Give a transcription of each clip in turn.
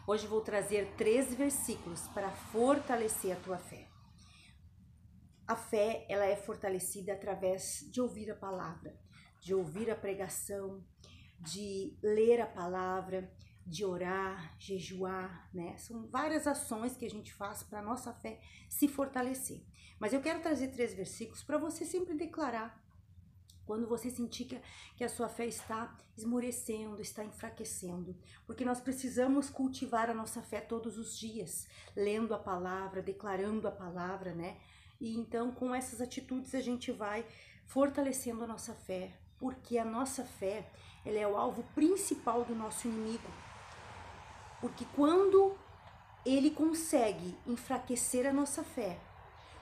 Hoje vou trazer 3 versículos para fortalecer a tua fé. A fé, ela é fortalecida através de ouvir a palavra, de ouvir a pregação, de ler a palavra, de orar, jejuar, né? São várias ações que a gente faz para a nossa fé se fortalecer. Mas eu quero trazer 3 versículos para você sempre declarar quando você sentir que a sua fé está esmorecendo, está enfraquecendo. Porque nós precisamos cultivar a nossa fé todos os dias, lendo a palavra, declarando a palavra, né? E então com essas atitudes a gente vai fortalecendo a nossa fé, porque a nossa fé, ela é o alvo principal do nosso inimigo. Porque quando ele consegue enfraquecer a nossa fé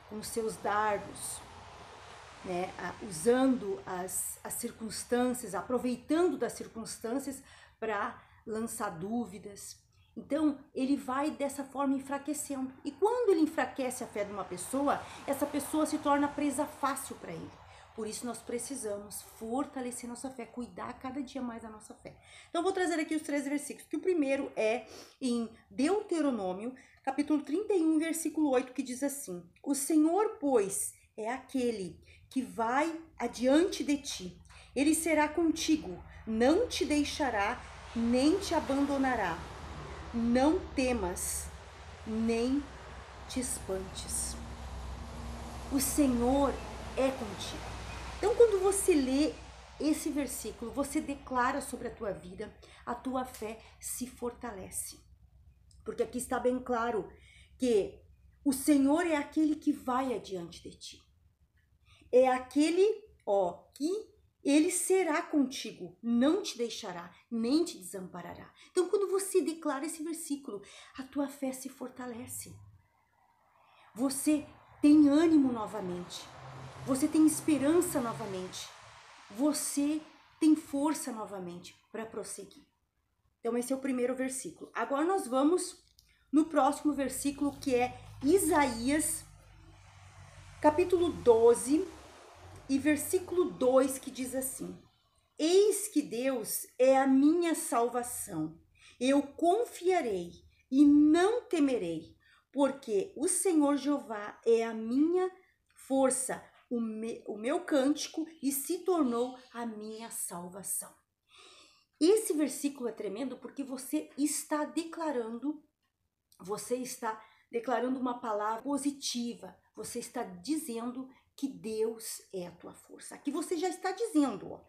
com seus dardos, né, usando as circunstâncias, aproveitando das circunstâncias para lançar dúvidas, então ele vai dessa forma enfraquecendo. E quando ele enfraquece a fé de uma pessoa, essa pessoa se torna presa fácil para ele. Por isso nós precisamos fortalecer nossa fé, cuidar cada dia mais da nossa fé. Então eu vou trazer aqui os 3 versículos, que o primeiro é em Deuteronômio, capítulo 31, versículo 8, que diz assim: O Senhor, pois, é aquele que vai adiante de ti. Ele será contigo, não te deixará, nem te abandonará. Não temas, nem te espantes. O Senhor é contigo. Então, quando você lê esse versículo, você declara sobre a tua vida, a tua fé se fortalece. Porque aqui está bem claro que o Senhor é aquele que vai adiante de ti. É aquele, que ele será contigo, não te deixará, nem te desamparará. Então, quando você declara esse versículo, a tua fé se fortalece. Você tem ânimo novamente. Você tem esperança novamente. Você tem força novamente para prosseguir. Então, esse é o primeiro versículo. Agora nós vamos no próximo versículo, que é Isaías, capítulo 12, e versículo 2, que diz assim: Eis que Deus é a minha salvação. Eu confiarei e não temerei, porque o Senhor Jeová é a minha força, o meu cântico, e se tornou a minha salvação. Esse versículo é tremendo porque você está declarando uma palavra positiva, você está dizendo que Deus é a tua força. Aqui você já está dizendo,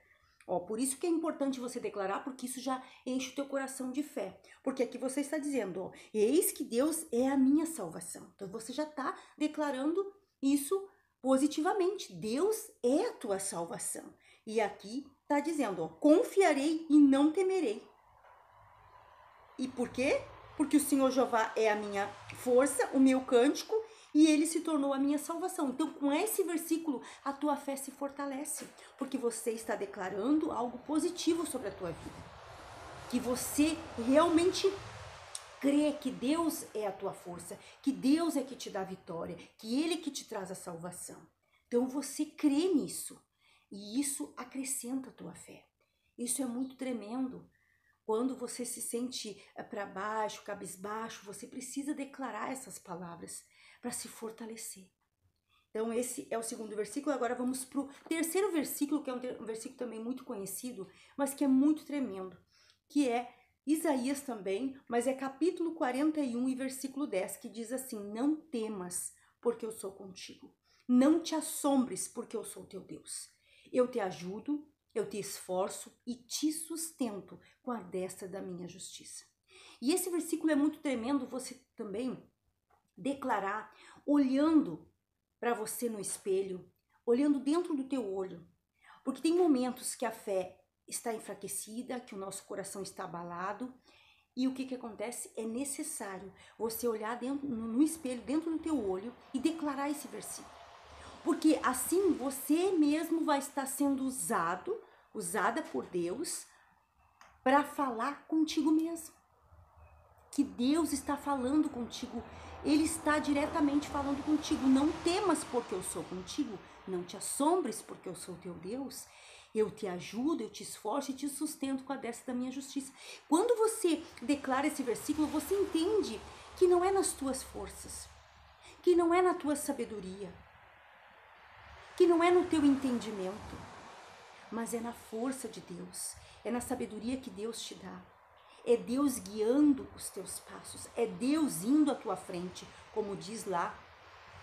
por isso que é importante você declarar, porque isso já enche o teu coração de fé. Porque aqui você está dizendo, eis que Deus é a minha salvação. Então você já está declarando isso positivamente. Deus é a tua salvação. E aqui está dizendo, confiarei e não temerei. E por quê? Porque o Senhor Jeová é a minha força, o meu cântico, e ele se tornou a minha salvação. Então, com esse versículo, a tua fé se fortalece, porque você está declarando algo positivo sobre a tua vida. Que você realmente crê que Deus é a tua força, que Deus é que te dá a vitória, que ele que te traz a salvação. Então, você crê nisso, e isso acrescenta a tua fé. Isso é muito tremendo. Quando você se sente para baixo, cabisbaixo, você precisa declarar essas palavras para se fortalecer. Então esse é o segundo versículo. Agora vamos para o terceiro versículo, que é um versículo também muito conhecido, mas que é muito tremendo, que é Isaías também, mas é capítulo 41 e versículo 10, que diz assim: Não temas, porque eu sou contigo. Não te assombres, porque eu sou teu Deus. Eu te ajudo, eu te esforço e te sustento com a destra da minha justiça. E esse versículo é muito tremendo você também declarar, olhando para você no espelho, olhando dentro do teu olho. Porque tem momentos que a fé está enfraquecida, que o nosso coração está abalado. E o que acontece? É necessário você olhar no espelho, dentro do teu olho, e declarar esse versículo. Porque assim você mesmo vai estar sendo usada por Deus para falar contigo mesmo. Que Deus está falando contigo, Ele está diretamente falando contigo. Não temas, porque eu sou contigo. Não te assombres, porque eu sou teu Deus. Eu te ajudo, eu te esforço e te sustento com a destra da minha justiça. Quando você declara esse versículo, você entende que não é nas tuas forças, que não é na tua sabedoria, que não é no teu entendimento, mas é na força de Deus, é na sabedoria que Deus te dá. É Deus guiando os teus passos, é Deus indo à tua frente, como diz lá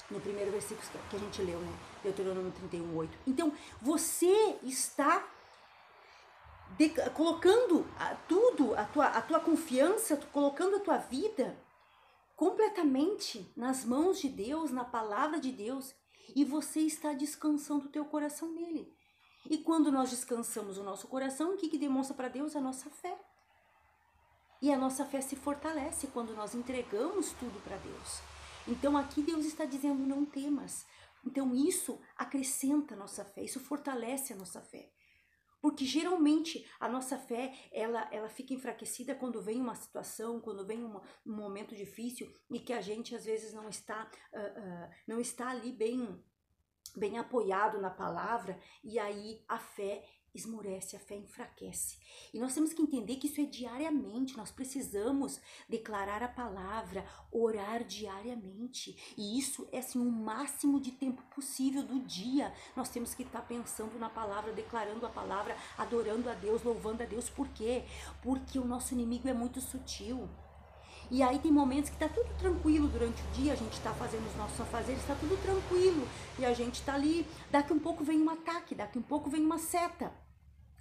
no primeiro versículo que a gente leu, né? Deuteronômio 31:8. Então, você está colocando a tua confiança, colocando a tua vida completamente nas mãos de Deus, na palavra de Deus, e você está descansando o teu coração nele. E quando nós descansamos o nosso coração, o que demonstra para Deus? A nossa fé. E a nossa fé se fortalece quando nós entregamos tudo para Deus. Então aqui Deus está dizendo, não temas. Então isso acrescenta a nossa fé, isso fortalece a nossa fé. Porque geralmente a nossa fé, ela fica enfraquecida quando vem uma situação, quando vem um momento difícil e que a gente às vezes não está ali bem apoiado na palavra, e aí a fé esmorece, a fé enfraquece. E nós temos que entender que isso é diariamente, nós precisamos declarar a palavra, orar diariamente. E isso é assim o máximo de tempo possível do dia. Nós temos que estar pensando na palavra, declarando a palavra, adorando a Deus, louvando a Deus. Por quê? Porque o nosso inimigo é muito sutil. E aí tem momentos que tá tudo tranquilo durante o dia, a gente tá fazendo os nossos afazeres, tá tudo tranquilo. E a gente tá ali, daqui um pouco vem um ataque, daqui um pouco vem uma seta.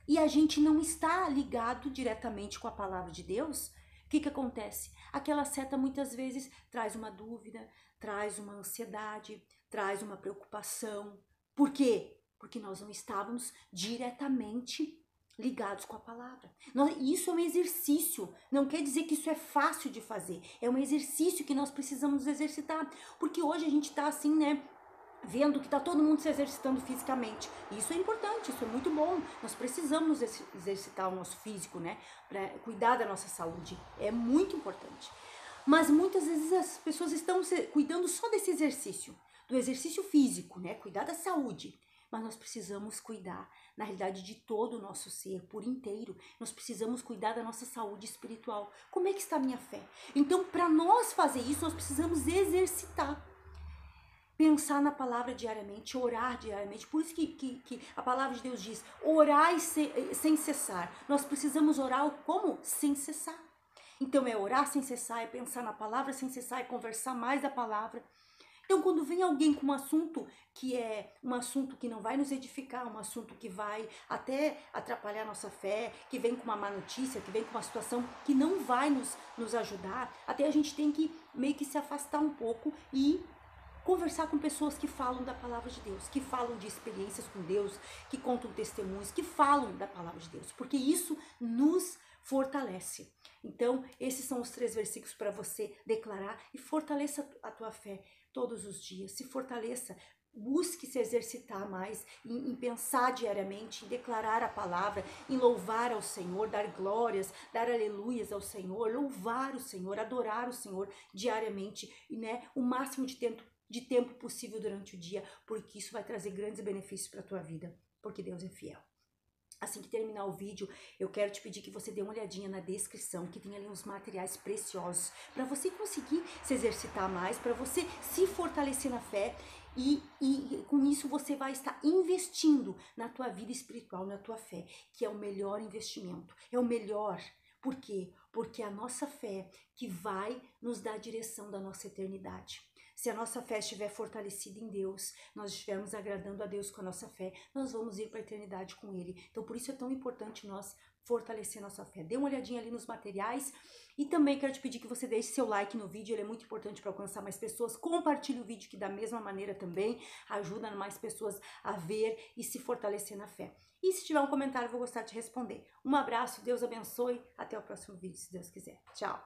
E a gente não está ligado diretamente com a palavra de Deus. O que acontece? Aquela seta muitas vezes traz uma dúvida, traz uma ansiedade, traz uma preocupação. Por quê? Porque nós não estávamos diretamente ligados com a palavra. Isso é um exercício, não quer dizer que isso é fácil de fazer, é um exercício que nós precisamos exercitar, porque hoje a gente tá assim, né, vendo que tá todo mundo se exercitando fisicamente. Isso é importante, isso é muito bom, nós precisamos exercitar o nosso físico, né, para cuidar da nossa saúde, é muito importante. Mas muitas vezes as pessoas estão cuidando só desse exercício, do exercício físico, né, cuidar da saúde. Mas nós precisamos cuidar, na realidade, de todo o nosso ser, por inteiro. Nós precisamos cuidar da nossa saúde espiritual. Como é que está a minha fé? Então, para nós fazer isso, nós precisamos exercitar. Pensar na palavra diariamente, orar diariamente. Por isso que a palavra de Deus diz, orai sem cessar. Nós precisamos orar como? Sem cessar. Então, é orar sem cessar, é pensar na palavra sem cessar, é conversar mais da palavra. Então, quando vem alguém com um assunto que é um assunto que não vai nos edificar, um assunto que vai até atrapalhar a nossa fé, que vem com uma má notícia, que vem com uma situação que não vai nos ajudar, até a gente tem que meio que se afastar um pouco e conversar com pessoas que falam da palavra de Deus, que falam de experiências com Deus, que contam testemunhos, que falam da palavra de Deus, porque isso nos fortalece. Então, esses são os 3 versículos para você declarar e fortaleça a tua fé todos os dias, se fortaleça, busque se exercitar mais em pensar diariamente, em declarar a palavra, em louvar ao Senhor, dar glórias, dar aleluias ao Senhor, louvar o Senhor, adorar o Senhor diariamente, né, o máximo de tempo possível durante o dia, porque isso vai trazer grandes benefícios para a tua vida, porque Deus é fiel. Assim que terminar o vídeo, eu quero te pedir que você dê uma olhadinha na descrição, que tem ali uns materiais preciosos, para você conseguir se exercitar mais, para você se fortalecer na fé e com isso você vai estar investindo na tua vida espiritual, na tua fé, que é o melhor investimento, é o melhor. Por quê? Porque é a nossa fé que vai nos dar a direção da nossa eternidade. Se a nossa fé estiver fortalecida em Deus, nós estivermos agradando a Deus com a nossa fé, nós vamos ir para a eternidade com Ele. Então, por isso é tão importante nós fortalecer nossa fé. Dê uma olhadinha ali nos materiais e também quero te pedir que você deixe seu like no vídeo, ele é muito importante para alcançar mais pessoas. Compartilhe o vídeo que da mesma maneira também ajuda mais pessoas a ver e se fortalecer na fé. E se tiver um comentário, eu vou gostar de responder. Um abraço, Deus abençoe, até o próximo vídeo, se Deus quiser. Tchau!